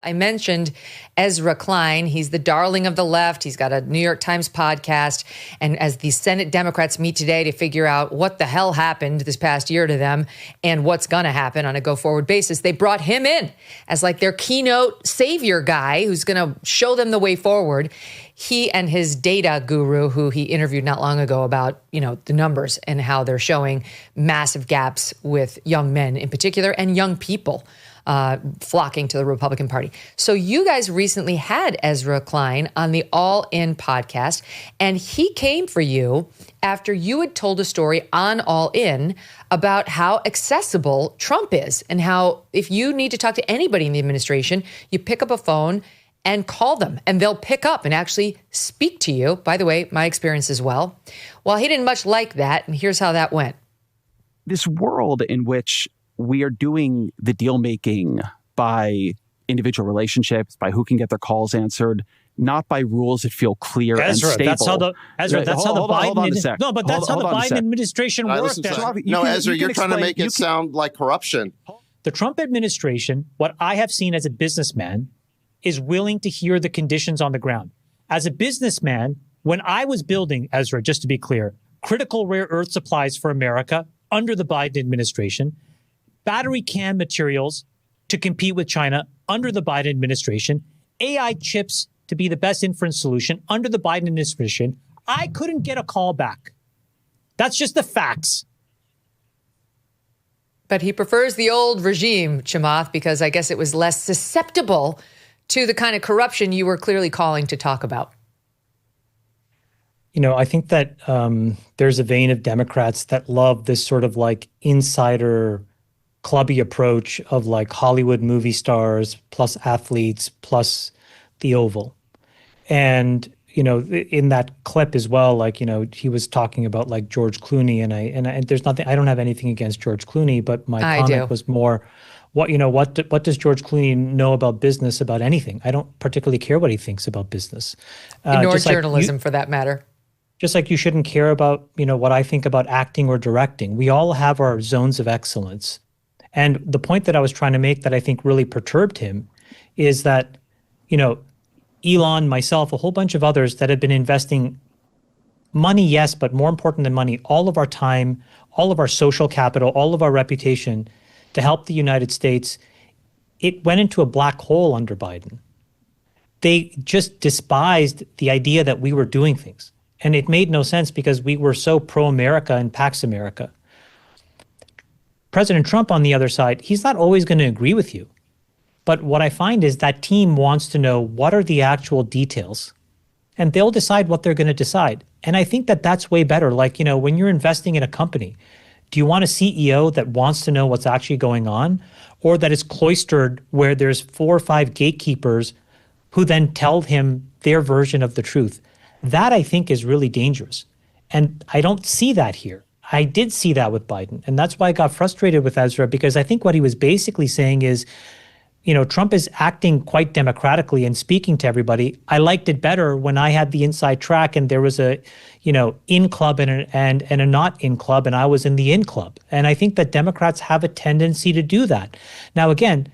I mentioned Ezra Klein. He's the darling of the left. He's got a New York Times podcast. And as the Senate Democrats meet today to figure out what the hell happened this past year to them and what's going to happen on a go-forward basis, they brought him in as like their keynote savior guy who's going to show them the way forward. He and his data guru, who he interviewed not long ago about, the numbers and how they're showing massive gaps with young men in particular and young people flocking to the Republican Party. So you guys recently had Ezra Klein on the AllIn podcast, and he came for you after you had told a story on AllIn about how accessible Trump is and how if you need to talk to anybody in the administration, you pick up a phone and call them and they'll pick up and actually speak to you. By the way, my experience as well. Well, he didn't much like that, and here's how that went. This world in which we are doing the deal making by individual relationships, by who can get their calls answered, not by rules that feel clear and stable. That's how the Biden administration works. Ezra, you're trying to make it sound like corruption. The Trump administration, what I have seen as a businessman, is willing to hear the conditions on the ground. As a businessman, when I was building, Ezra, just to be clear, critical rare earth supplies for America under the Biden administration, battery can materials to compete with China under the Biden administration, AI chips to be the best inference solution under the Biden administration, I couldn't get a call back. That's just the facts. But he prefers the old regime, Chamath, because I guess it was less susceptible to the kind of corruption you were clearly calling to talk about. I think that there's a vein of Democrats that love this sort of like insider clubby approach of like Hollywood movie stars plus athletes plus the Oval. And, in that clip as well, like, he was talking about like George Clooney and there's nothing, I don't have anything against George Clooney, but my comment was more, what does George Clooney know about business, about anything? I don't particularly care what he thinks about business. Nor journalism for that matter. Just like you shouldn't care about, what I think about acting or directing. We all have our zones of excellence. And the point that I was trying to make that I think really perturbed him is that, Elon, myself, a whole bunch of others that have been investing money, yes, but more important than money, all of our time, all of our social capital, all of our reputation to help the United States, it went into a black hole under Biden. They just despised the idea that we were doing things. And it made no sense because we were so pro-America and Pax America. President Trump, on the other side, he's not always going to agree with you. But what I find is that team wants to know what are the actual details, and they'll decide what they're going to decide. And I think that that's way better. Like, when you're investing in a company, do you want a CEO that wants to know what's actually going on, or that is cloistered where there's 4 or 5 gatekeepers who then tell him their version of the truth? That, I think, is really dangerous. And I don't see that here. I did see that with Biden. And that's why I got frustrated with Ezra, because I think what he was basically saying is, Trump is acting quite democratically and speaking to everybody. I liked it better when I had the inside track and there was a, in club and a not in club, and I was in the in club. And I think that Democrats have a tendency to do that. Now, again,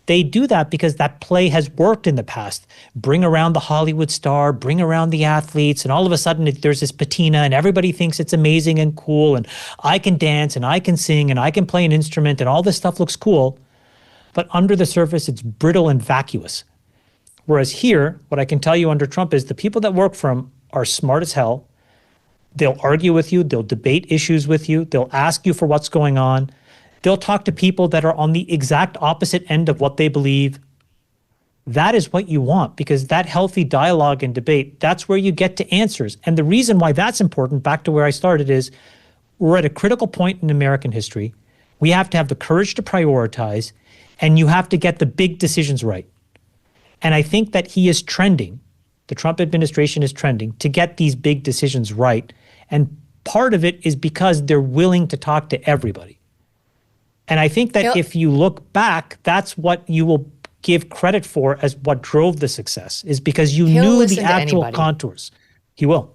they do that because that play has worked in the past. Bring around the Hollywood star, bring around the athletes, and all of a sudden there's this patina and everybody thinks it's amazing and cool, and I can dance and I can sing and I can play an instrument and all this stuff looks cool. But under the surface, it's brittle and vacuous. Whereas here, what I can tell you under Trump is the people that work for him are smart as hell. They'll argue with you. They'll debate issues with you. They'll ask you for what's going on. They'll talk to people that are on the exact opposite end of what they believe. That is what you want, because that healthy dialogue and debate, that's where you get to answers. And the reason why that's important, back to where I started, is we're at a critical point in American history. We have to have the courage to prioritize, and you have to get the big decisions right. And I think that he is trending, the Trump administration is trending to get these big decisions right. And part of it is because they're willing to talk to everybody. And I think that if you look back, that's what you will give credit for as what drove the success, is because you knew the actual contours. He will.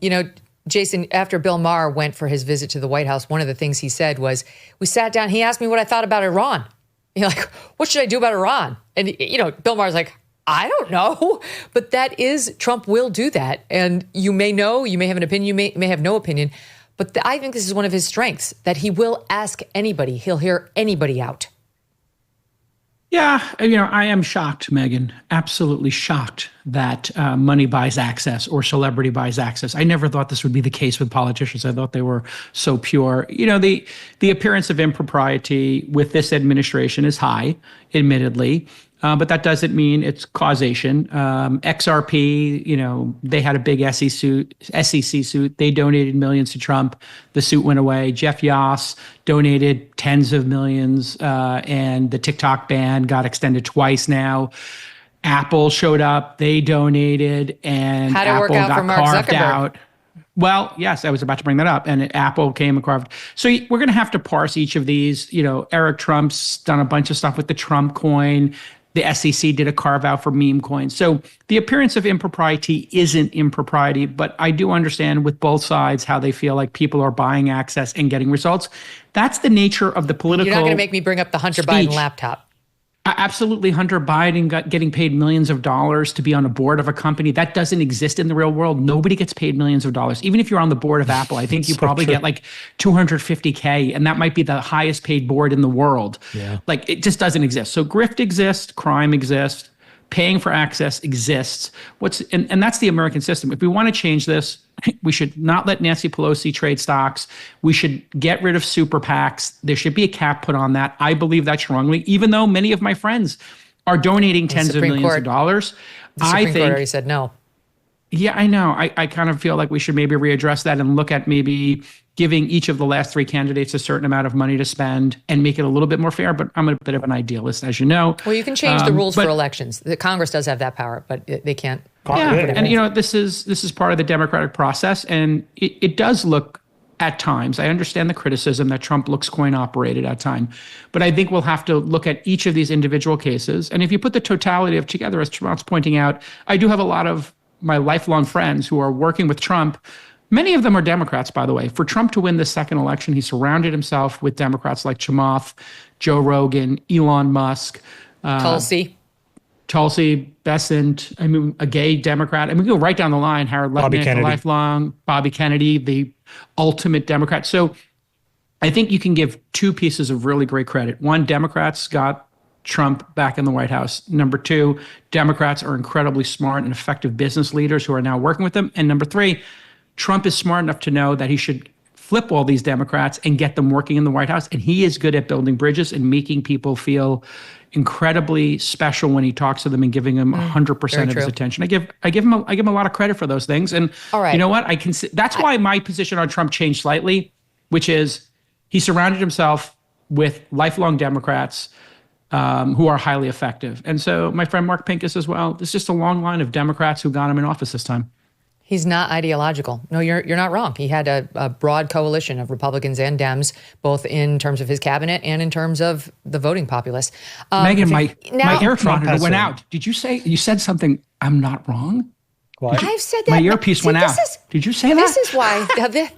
Jason, after Bill Maher went for his visit to the White House, one of the things he said was, we sat down, he asked me what I thought about Iran. Like, what should I do about Iran? And, Bill Maher's like, I don't know, but Trump will do that. And you may know, you may have an opinion, you may have no opinion, but I think this is one of his strengths, that he will ask anybody. He'll hear anybody out. Yeah, I am shocked, Megyn, absolutely shocked that money buys access or celebrity buys access. I never thought this would be the case with politicians. I thought they were so pure. The appearance of impropriety with this administration is high, admittedly. But that doesn't mean it's causation. XRP, they had a big SEC suit. They donated millions to Trump. The suit went away. Jeff Yass donated tens of millions, and the TikTok ban got extended twice now. Apple showed up. They donated, and Apple got carved out. Well, yes, I was about to bring that up. And Apple came and carved. So we're going to have to parse each of these. Eric Trump's done a bunch of stuff with the Trump coin. The SEC did a carve out for meme coins. So the appearance of impropriety isn't impropriety, but I do understand with both sides how they feel like people are buying access and getting results. That's the nature of the political. You're not going to make me bring up the Hunter Biden laptop. Absolutely. Hunter Biden getting paid millions of dollars to be on a board of a company. That doesn't exist in the real world. Nobody gets paid millions of dollars. Even if you're on the board of Apple, I think you probably get like $250K, and that might be the highest paid board in the world. Yeah. Like, it just doesn't exist. So grift exists, crime exists, paying for access exists. And that's the American system. If we want to change this, we should not let Nancy Pelosi trade stocks. We should get rid of super PACs. There should be a cap put on that. I believe that strongly, even though many of my friends are donating tens of millions of dollars. The Supreme Court already said no. Yeah, I know. I kind of feel like we should maybe readdress that and look at maybe giving each of the last three candidates a certain amount of money to spend and make it a little bit more fair. But I'm a bit of an idealist, as you know. Well, you can change the rules for elections. The Congress does have that power, but they can't. Yeah, and this is part of the democratic process, and it does look at times. I understand the criticism that Trump looks coin operated at time, but I think we'll have to look at each of these individual cases. And if you put the totality of together, as Chamath's pointing out, I do have a lot of my lifelong friends who are working with Trump. Many of them are Democrats, by the way. For Trump to win the second election, he surrounded himself with Democrats like Chamath, Joe Rogan, Elon Musk, Tulsi Besant, a gay Democrat. We go right down the line. Harold Lutnick, the lifelong, Bobby Kennedy, the ultimate Democrat. So I think you can give two pieces of really great credit. One, Democrats got Trump back in the White House. Number two, Democrats are incredibly smart and effective business leaders who are now working with them. And number three, Trump is smart enough to know that he should flip all these Democrats and get them working in the White House. And he is good at building bridges and making people feel incredibly special when he talks to them and giving them 100% of his attention. I give him a lot of credit for those things. And you know what? That's why my position on Trump changed slightly, which is he surrounded himself with lifelong Democrats who are highly effective. And so my friend Mark Pincus as well, there's just a long line of Democrats who got him in office this time. He's not ideological. No, you're not wrong. He had a broad coalition of Republicans and Dems, both in terms of his cabinet and in terms of the voting populace. Megyn, my earpiece went out. Did you said something? I'm not wrong? What? I've said that. My earpiece went out. Did you say that? This is why,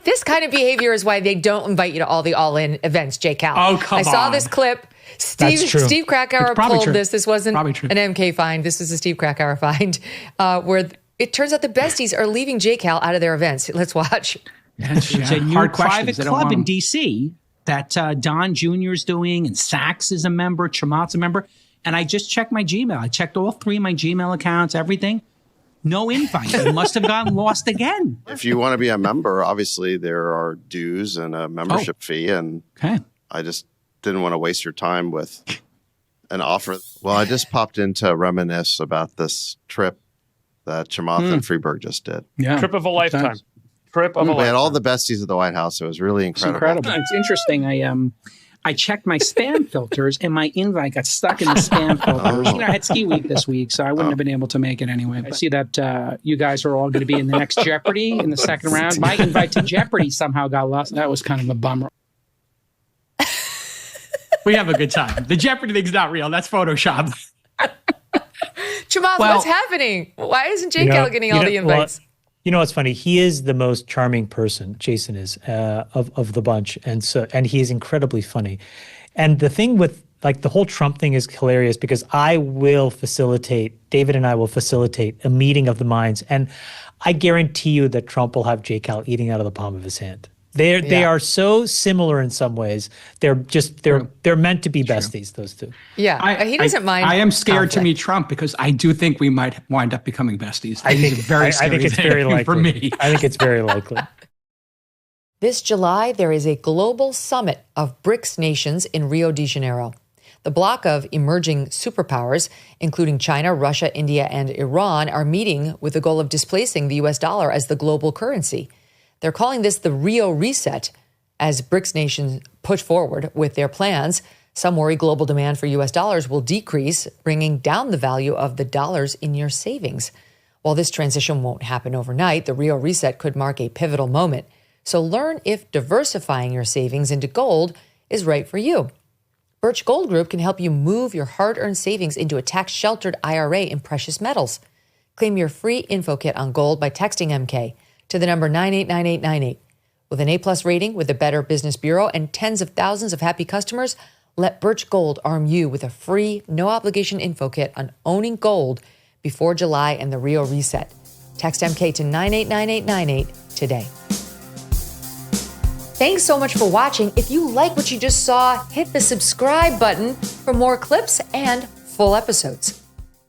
this kind of behavior is why they don't invite you to all the AllIn events, J. Cal. Oh, come on. I saw this clip. Steve Krakauer pulled this. This wasn't an MK find. This is a Steve Krakauer find where it turns out the besties are leaving J. Cal out of their events. Let's watch. It's a new private club in D.C. that Don Jr. is doing, and Sachs is a member, Chamath's a member. And I just checked my Gmail. I checked all three of my Gmail accounts, everything. No invite. It must have gotten lost again. If you want to be a member, obviously there are dues and a membership fee. And I just didn't want to waste your time with an offer. Well, I just popped in to reminisce about this trip that Chamath and Freeberg just did. Yeah. Trip of a lifetime. Trip of a lifetime. We had all the besties at the White House. It was really incredible. It's interesting. I checked my spam filters, and my invite got stuck in the spam filters. I had ski week this week, so I wouldn't have been able to make it anyway. But I see that you guys are all going to be in the next Jeopardy in the second round. My invite to Jeopardy somehow got lost. That was kind of a bummer. We have a good time. The Jeopardy thing's not real. That's Photoshop. Chamath, what's happening? Why isn't J. Cal getting all the invites? You know what's funny? He is the most charming person, Jason is, of the bunch. And he is incredibly funny. And the thing with Like the whole Trump thing is hilarious because David and I will facilitate a meeting of the minds. And I guarantee you that Trump will have J-Cal eating out of the palm of his hand. They are so similar in some ways. They're meant to be besties, those two. Yeah, he doesn't mind. I am scared to meet Trump because I do think we might wind up becoming besties. I think it's very likely for me. I think it's very likely. This July, there is a global summit of BRICS nations in Rio de Janeiro. The bloc of emerging superpowers, including China, Russia, India, and Iran, are meeting with the goal of displacing the U.S. dollar as the global currency. They're calling this the Rio Reset as BRICS nations push forward with their plans. Some worry global demand for U.S. dollars will decrease, bringing down the value of the dollars in your savings. While this transition won't happen overnight, the Rio Reset could mark a pivotal moment. So learn if diversifying your savings into gold is right for you. Birch Gold Group can help you move your hard-earned savings into a tax-sheltered IRA in precious metals. Claim your free info kit on gold by texting MK to the number 989898. With an A+ rating with the Better Business Bureau and tens of thousands of happy customers, let Birch Gold arm you with a free, no-obligation info kit on owning gold before July and the Rio Reset. Text MK to 989898 today. Thanks so much for watching. If you like what you just saw, hit the subscribe button for more clips and full episodes.